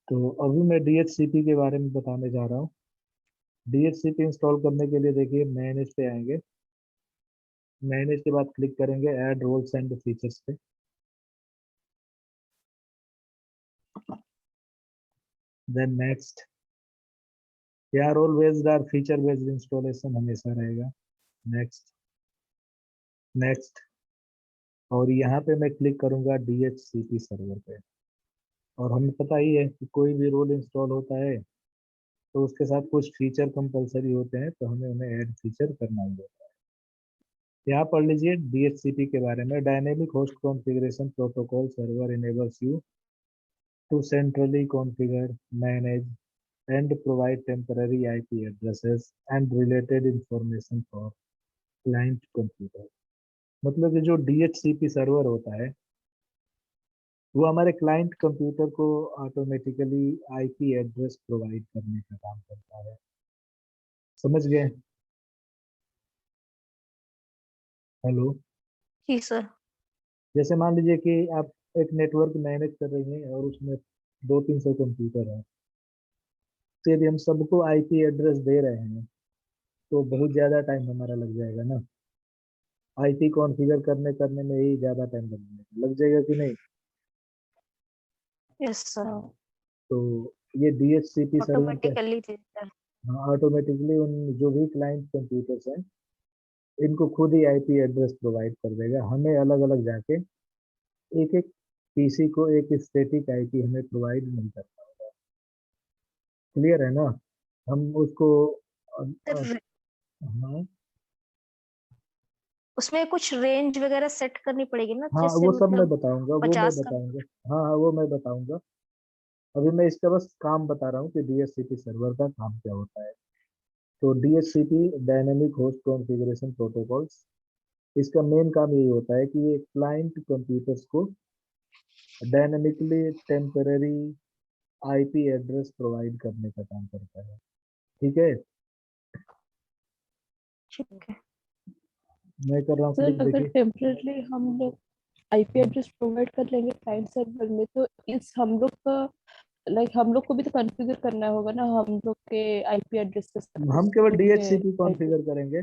तो अभी मैं DHCP के बारे में बताने जा रहा हूँ। DHCP इंस्टॉल करने के लिए देखिए मैनेज पे आएंगे। मैनेज के बाद क्लिक करेंगे ऐड रोल्स एंड फीचर्स पे। Then next. यहाँ रोल बेस्ड और फीचर बेस्ड इंस्टॉलेशन हमेशा रहेगा। Next next. और यहाँ पे मैं क्लिक करूंगा DHCP सर्वर पे। और हमें पता ही है कि कोई भी रोल इंस्टॉल होता है तो उसके साथ कुछ फीचर कंपलसरी होते हैं, तो हमें उन्हें ऐड फीचर करना ही होता है। यहाँ पढ़ लीजिए DHCP के बारे में। Dynamic host configuration protocol server enables you to centrally configure, manage and provide temporary IP addresses and related information for client computer। मतलब कि जो DHCP सर्वर होता है वो हमारे क्लाइंट कंप्यूटर को ऑटोमेटिकली IP एड्रेस प्रोवाइड करने का काम करता है। समझ गए? हेलो। जी सर। जैसे मान लीजिए कि आप एक नेटवर्क मैनेज कर रही हैं और उसमें 200-300 कंप्यूटर हैं, तो यदि हम सबको IP एड्रेस दे रहे हैं तो बहुत ज़्यादा टाइम हमारा लग जाएगा ना। IP कॉन्फ़िगर करने करने में ही ज़्यादा टाइम लग जाएगा कि नहीं? Yes sir. तो ये DHCP सर्वर क्या, ऑटोमेटिकली देता है। हाँ ऑटोमेटिकली उन जो भी क्लाइंट कंप्यूटर्स हैं इनको खुद ही IP एड्रेस प्रोवाइड कर देगा। हमें अलग अलग जाके एक एक PC को एक स्टैटिक IP हमें प्रोवाइड नहीं करना होगा। क्लियर है ना? हम उसको सर हाँ उसमें कुछ रेंज वगैरह सेट करनी पड़ेगी ना, हाँ जैसे वो सब मैं मतलब बताऊंगा, वो मैं 50 का। बताऊंगा। हाँ हाँ वो मैं बताऊंगा। अभी मैं इसका बस काम बता रहा हूँ कि DHCP सर्वर का काम क्या होता है। तो DHCP dynamic host configuration protocols, इसका मेन काम यही होता है कि ये क्लाइंट कंप्यूटर्स को dynamically temporary IP address provide करने का काम करता है। ठीक है, ठीक है मैं कर रहा हूँ सर क्लिक, अगर देखिए। टेम्परेटली हम लोग आईपी एड्रेस प्रोवाइड कर लेंगे क्लाइंट सर्वर में, तो इस हम लोग का हम लोग को भी तो कॉन्फ़िगर करना होगा ना, हम लोग के आईपी एड्रेस के साथ हम उस केवल खुद के DHCP आईपी। कॉन्फ़िगर करेंगे।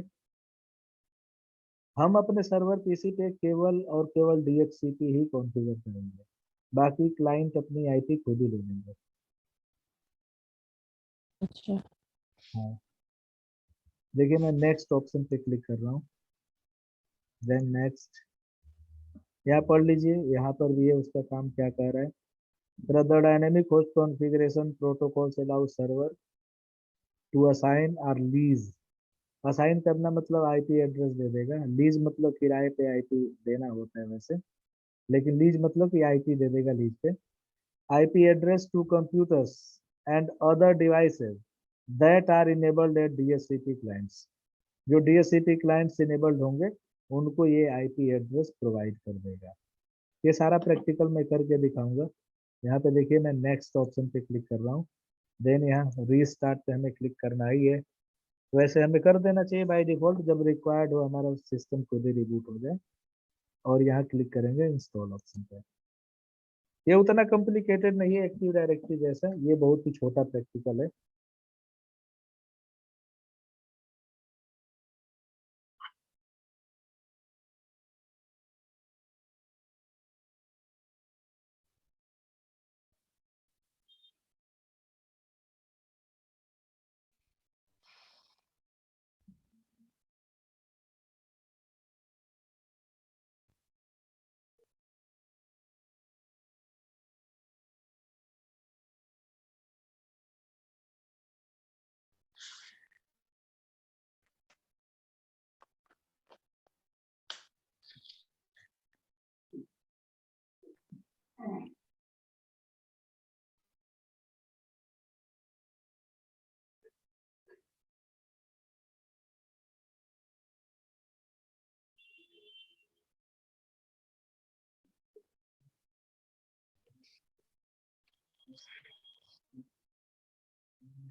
हम अपने सर्वर PC पे केवल और केवल DHCP ही कॉन्फ़िगर करेंगे, बाकी क्लाइंट अपनी IP खुद ही ले लेंगे। अच्छा। हाँ, देखिए मैं नेक्स्ट ऑप्शन पे क्लिक कर रहा हूँ। Then next. यहाँ पढ़ लीजिए, यहाँ पर भी है उसका काम क्या कह रहा है। The dynamic host configuration protocols allow server to assign or lease। Assign करना मतलब IP एड्रेस दे देगा। लीज मतलब किराए पे IP देना होता है वैसे, लेकिन लीज मतलब कि IP दे देगा लीज पे। IP address to computers and other devices that are enabled at DHCP clients. जो DHCP क्लाइंट्स इनेबल्ड होंगे उनको ये IP एड्रेस प्रोवाइड कर देगा। ये सारा प्रैक्टिकल मैं करके दिखाऊंगा। यहाँ पे देखिए मैं नेक्स्ट ऑप्शन पे क्लिक कर रहा हूँ। देन यहाँ रीस्टार्ट पे हमें क्लिक करना ही है। वैसे हमें कर देना चाहिए बाय डिफॉल्ट, जब रिक्वायर्ड हो हमारा सिस्टम खुद ही रिबूट हो जाए। और यहाँ क्लिक करेंगे इंस्टॉल ऑप्शन पे। ये उतना कॉम्प्लिकेटेड नहीं है एक्टिव डायरेक्टरी जैसा, ये बहुत ही छोटा प्रैक्टिकल है।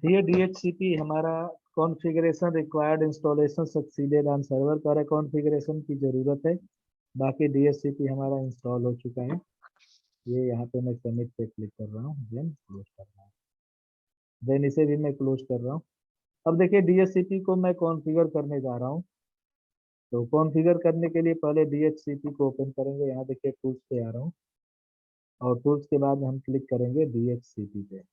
ये DHCP हमारा configuration required installation succeeded on server पर कॉन्फ़िगरेशन की जरूरत है। बाकी DHCP हमारा इंस्टॉल हो चुका है। ये यहाँ पे मैं कमिट पे क्लिक कर रहा हूँ, देन क्लोज कर रहा हूँ, देन इसे भी मैं क्लोज कर रहा हूँ। अब देखिए DHCP को मैं कॉन्फ़िगर करने जा रहा हूँ। तो कॉन्फ़िगर करने के लिए पहले DHCP को ओपन करेंगे, यहाँ देखिए टूल्स पे आ रहा हूँ, और टूल्स के बाद हम क्लिक करेंगे DHCP पे।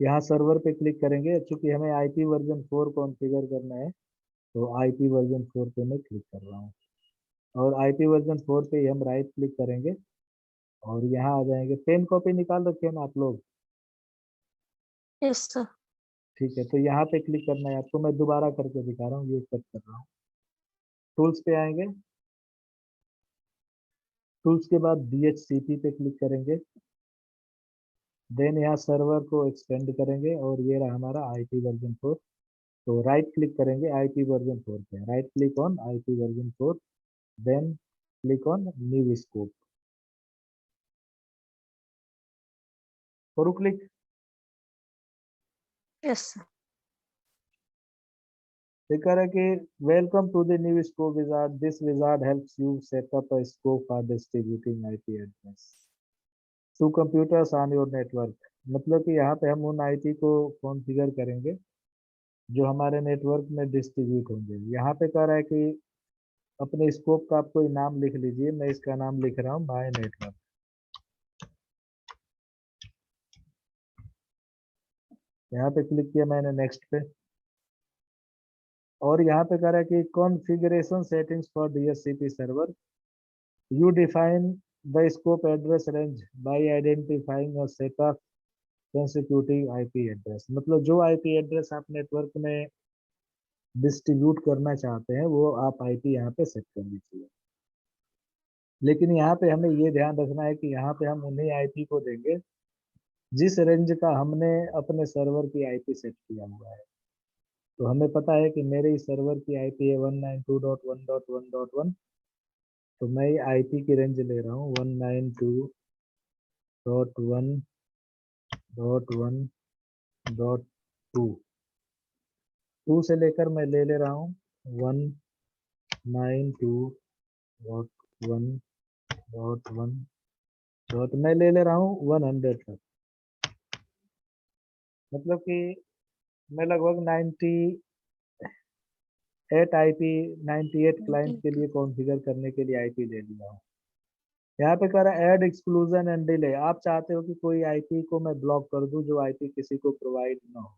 यहाँ सर्वर पे क्लिक करेंगे, चूंकि हमें IP वर्जन 4 कॉन्फ़िगर करना है, तो IP वर्जन 4 पे मैं क्लिक कर रहा हूँ, और IP वर्जन 4 पे ही हम राइट क्लिक करेंगे और यहाँ आ जाएंगे। पेन कॉपी निकाल रखे हैं ना आप लोग? Yes sir. ठीक है, तो यहाँ पे क्लिक करना है आपको, मैं दोबारा करके दिखा रहा हूँ, ये कट कर रहा हूँ। टूल्स पे आएंगे, टूल्स के बाद DHCP पे क्लिक करेंगे, देन यहाँ सर्वर को एक्सटेंड करेंगे, और ये रहा हमारा IP वर्जन 4। तो राइट क्लिक करेंगे IP वर्जन 4 पे, right click on IP version 4, then click on new scope, करो क्लिक। Yes sir. लिखा है कि welcome to the new scope wizard, this wizard helps you set up a scope for distributing IP address to computers on your network. मतलब कि यहाँ पे हम उन IP को कॉन्फ़िगर करेंगे जो हमारे नेटवर्क में डिस्ट्रीब्यूट होंगे। यहाँ पे कह रहा है कि अपने स्कोप का आप कोई नाम लिख लीजिए, मैं इसका नाम लिख रहा हूँ माय नेटवर्क। यहाँ पे क्लिक किया मैंने, नेक्स्ट पे, और यहाँ पे कह रहा है कि configuration settings for DHCP server, you define the scope address range bye identifying a set of consecutive IP address. मतलब जो IP एड्रेस आप नेटवर्क में डिस्ट्रीब्यूट करना चाहते हैं वो आप IP यहाँ पे सेट कर लीजिए। लेकिन यहाँ पे हमें ये ध्यान रखना है कि यहाँ पे हम उन्हीं IP को देंगे जिस रेंज का हमने अपने सर्वर की IP सेट किया हुआ है। तो हमें पता है कि मेरे इस सर्वर की IP है 192.1.1.1, तो मैं IP की रेंज ले रहा हूँ 192.1.1.2। 2 से लेकर मैं ले रहा हूँ 192.1.1 डॉट, मैं ले रहा हूँ 100 तक। मतलब कि मैं लगभग 98 क्लाइंट के लिए कॉन्फ़िगर करने के लिए IP ले लिया हूँ। यहाँ पे कह रहा है ऐड एक्सक्लूजन एंड डिले, आप चाहते हो कि कोई IP को मैं ब्लॉक कर दूं जो IP किसी को प्रोवाइड ना हो।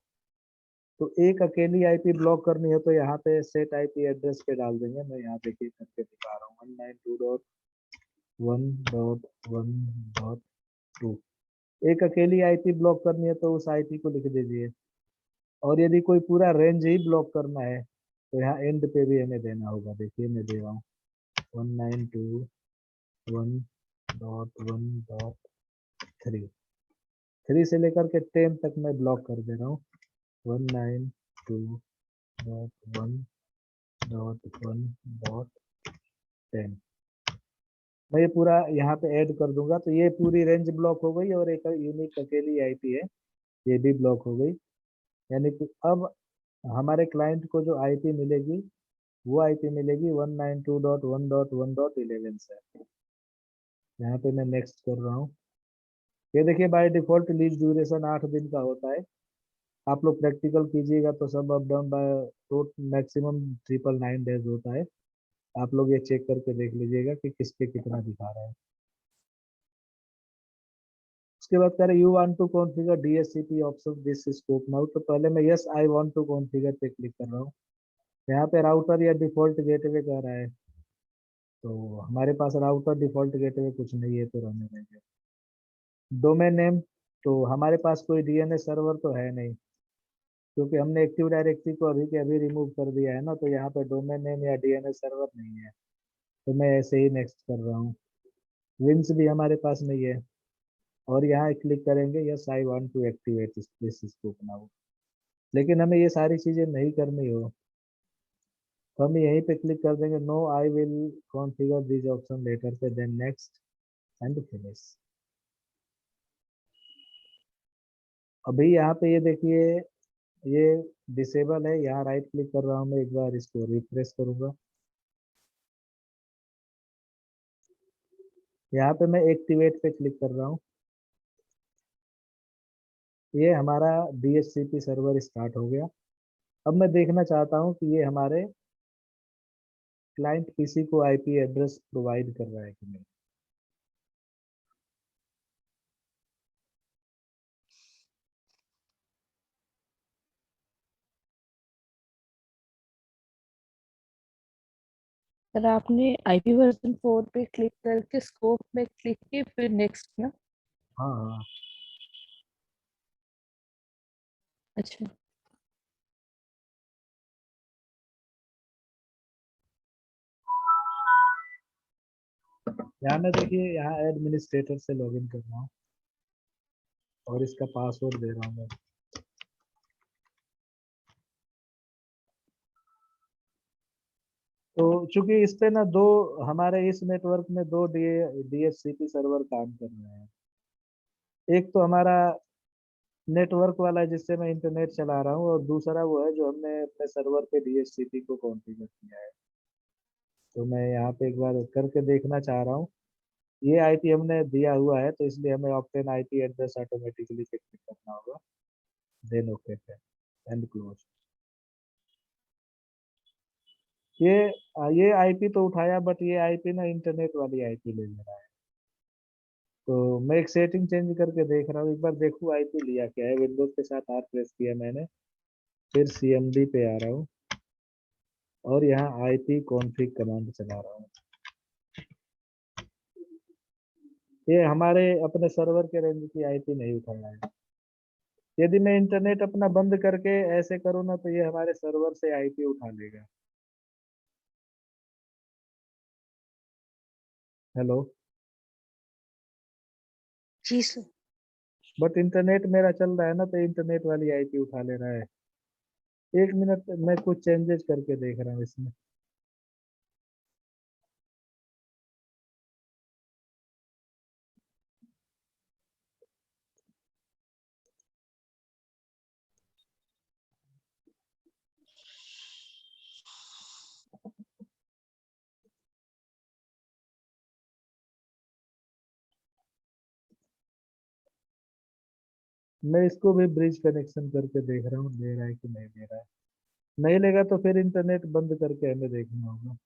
तो एक अकेली IP ब्लॉक करनी है तो यहाँ पे सेट IP एड्रेस पे डाल देंगे। मैं यहाँ देखिए करके दिखा रहा हूँ 192.1.1.2। एक अकेली IP ब्लॉक करनी है तो उस IP को लिख दीजिए, और यदि कोई पूरा रेंज ही ब्लॉक करना है तो यहाँ एंड पे भी हमें देना होगा। देखिए मैं दे रहा हूँ 192.1.1.3, 3 से लेकर के 10 तक मैं ब्लॉक कर दे रहा हूँ 192.1.1.10। मैं ये पूरा यहाँ पे ऐड कर दूंगा तो ये पूरी रेंज ब्लॉक हो गई, और एक यूनिक अकेली IP है ये भी ब्लॉक हो गई। यानी कि अब हमारे क्लाइंट को जो IP मिलेगी वो IP मिलेगी 192.1.1.11 से। यहाँ पे मैं नेक्स्ट कर रहा हूँ। ये देखिए बाय डिफॉल्ट लीज ड्यूरेशन 8 दिन का होता है। आप लोग प्रैक्टिकल कीजिएगा तो सब अप डाउन बाय तो मैक्सिमम 999 डेज होता है। आप लोग ये चेक करके देख लीजिएगा कि किस पे कितना दिखा रहा है। उसके बाद कह रहे you want to configure DHCP option this scope now, तो पहले मैं yes I want to configure पे क्लिक कर रहा हूँ। यहाँ पे राउटर या डिफॉल्ट गेटवे कह रहा है, तो हमारे पास राउटर डिफॉल्ट गेटवे कुछ नहीं है तो रहने देंगे। डोमेन नेम, तो हमारे पास कोई DNS सर्वर तो है नहीं, क्योंकि हमने एक्टिव डायरेक्टरी को अभी के अभी रिमूव कर दिया है ना, तो यहाँ पे डोमेन नेम या DNS सर्वर नहीं है, तो मैं ऐसे ही नेक्स्ट कर रहा हूँ। विंस भी हमारे पास नहीं है, और यहाँ क्लिक करेंगे yes I want to activate this scope now. लेकिन हमें ये सारी चीजें नहीं करनी हो तो हम यहीं पे क्लिक कर देंगे no I will configure this option later पे, देन नेक्स्ट एंड फिनिश। अभी यहाँ पे ये देखिए ये डिसेबल है, यहाँ राइट क्लिक कर रहा हूँ मैं, एक बार इसको रिफ्रेश करूंगा। यहाँ पे मैं एक्टिवेट पे क्लिक कर रहा हूँ। ये हमारा DHCP सर्वर स्टार्ट हो गया। अब मैं देखना चाहता हूँ कि ये हमारे क्लाइंट पीसी को आईपी एड्रेस प्रोवाइड कर रहा है कि नहीं। सर आपने IP वर्जन 4 पे क्लिक करके स्कोप में क्लिक किए फिर नेक्स्ट ना। हाँ हाँ, अच्छा यहाँ में देखिए, यहाँ एडमिनिस्ट्रेटर से लॉगिन कर रहा हूँ और इसका पासवर्ड दे रहा हूँ मैं। तो चूंकि इस पे ना दो, हमारे इस नेटवर्क में दो DHCP सर्वर काम कर रहे हैं। एक तो हमारा नेटवर्क वाला है जिससे मैं इंटरनेट चला रहा हूँ, और दूसरा वो है जो हमने अपने सर्वर पे DHCP को कॉन्फ़िगर किया है। तो मैं यहाँ पे एक बार करके देखना चाह रहा हूँ। ये आईपी हमने दिया हुआ है, तो इसलिए हमें ऑप्टेन आईपी एड्रेस ऑटोमेटिकली पे क्लिक करना होगा, देन ओके पे एंड क्लोज। ये ये आईपी तो उठाया, बट ये आईपी ना इंटरनेट वाली आईपी ले ले रहा है। तो मैं एक सेटिंग चेंज करके देख रहा हूँ, एक बार देखूँ आईपी लिया क्या है। विंडोज के साथ आर प्रेस किया मैंने, फिर CMD पे आ रहा हूँ और यहाँ आईपी कॉन्फ़िग कमांड चला रहा हूँ। ये हमारे अपने सर्वर के रेंज की आईपी नहीं उठाया है। यदि मैं इंटरनेट अपना बंद करके ऐसे करूँ ना, तो ये हमारे सर्वर से आईपी उठा लेगा। हेलो। जी सर। बट इंटरनेट मेरा चल रहा है ना, तो इंटरनेट वाली आईपी उठा ले रहा है। एक मिनट, मैं कुछ चेंजेस करके देख रहा हूँ इसमें। मैं इसको भी ब्रिज कनेक्शन करके देख रहा हूँ, ले रहा है कि नहीं ले रहा है। नहीं लेगा तो फिर इंटरनेट बंद करके हमें देखना होगा।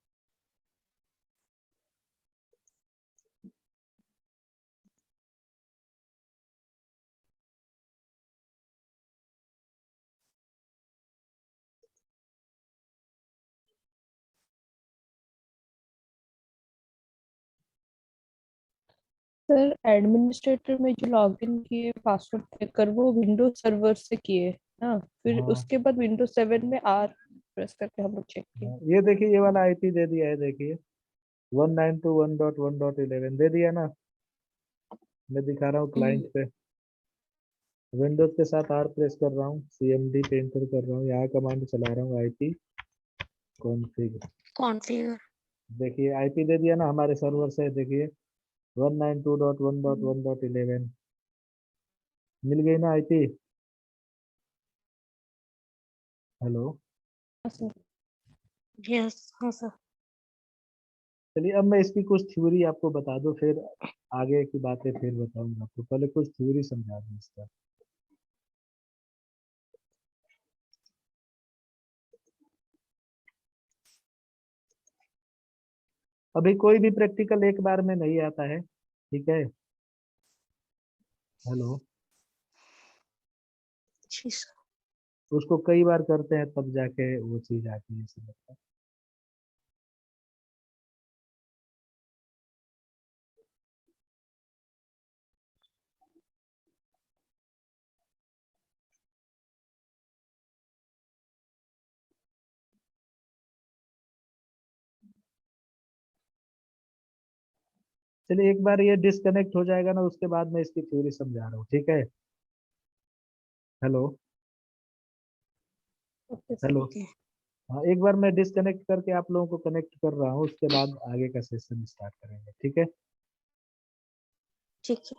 सर एडमिनिस्ट्रेटर में जो लॉगिन किए पासवर्ड देकर वो विंडोज सर्वर से किए ना, फिर हाँ उसके बाद विंडोज 7 में R प्रेस करके हम लोग चेक किए। हाँ, ये देखिए, ये वाला आईपी दे दिया है, देखिए 192.1.1.11 दे दिया ना। मैं दिखा रहा हूँ क्लाइंट पे, विंडोज के साथ आर प्रेस कर रहा हूँ, CMD पे एंटर कर रहा हूँ, यहाँ कमांड चला रहा हूँ आईपी कॉन्फ़िग। कॉन्फ़िगर। देखिए आईपी दे दिया ना हमारे सर्वर से, देखिए 192.1.1.11 मिल गई ना आईपी। हेलो। हाँ सर। यस हाँ सर। चलिए अब मैं इसकी कुछ थ्योरी आपको बता दूं, फिर आगे की बातें फिर बताऊंगा आपको। पहले कुछ थ्योरी समझा दूं इसका। अभी कोई भी प्रैक्टिकल एक बार में नहीं आता है, ठीक है। हेलो। जी सर। उसको कई बार करते हैं तब जाके वो चीज आती है समझ में। चलिए एक बार ये डिस्कनेक्ट हो जाएगा ना, उसके बाद मैं इसकी थ्योरी समझा रहा हूँ, ठीक है। हेलो। Okay sir. हेलो। ठीक है। हाँ, एक बार मैं डिस्कनेक्ट करके आप लोगों को कनेक्ट कर रहा हूँ, उसके बाद आगे का सेशन स्टार्ट करेंगे, ठीक है। ठीक है।